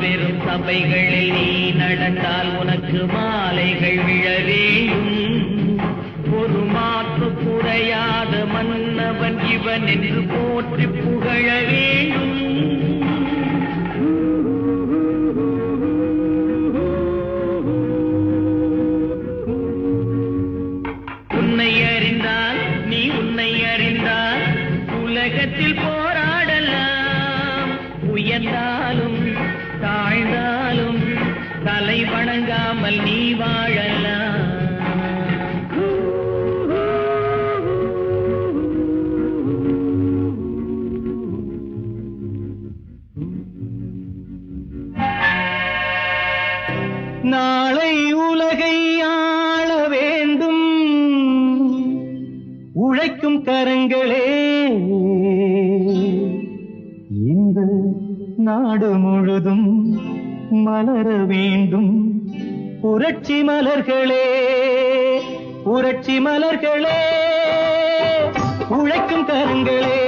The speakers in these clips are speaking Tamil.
மாபெரும் சபைகளில் நீ நடந்தால் உனக்கு மாலைகள் விழவேயும். ஒரு மாற்று குறையாத மன்னவன் இவன் என்று போற்றி புகழ வேண்டும். உன்னை அறிந்தால் நீ உன்னை அறிந்தால் உலகத்தில் போராடலாம். உயர்ந்தாலும் தாழ்ந்தாலும் தலை வணங்காமல் நீ வாழலாம். நாளை உலகை ஆள வேண்டும் உழைக்கும் கரங்களே. இந்த நாடு முழுதும் மலர வேண்டும் புரட்சி மலர்களே. புரட்சி மலர்களே, உழைக்கும் கரங்களே.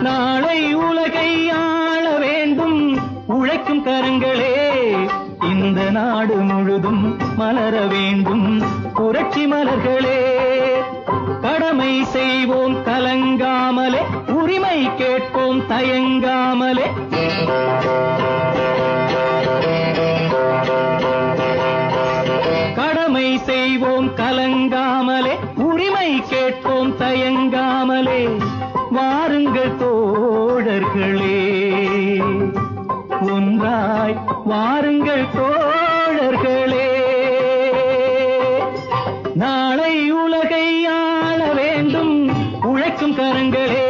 நாளை உலகை ஆள வேண்டும் உழைக்கும் கரங்களே. இந்த நாடு முழுதும் மலர வேண்டும் புரட்சி மலர்களே. கடமை செய்வோம் கலங்காமலே, உரிமை கேட்போம் தயங்காமலே. கடமை செய்வோம் கலங்காமலே, உரிமை கேட்போம் தயங்காமலே. வாருங்கள் தோழர்களே, ஒன்றாய் வாருங்கள் தோழர்களே. நாளை உலகை ஆள வேண்டும் உழைக்கும் கரங்களே.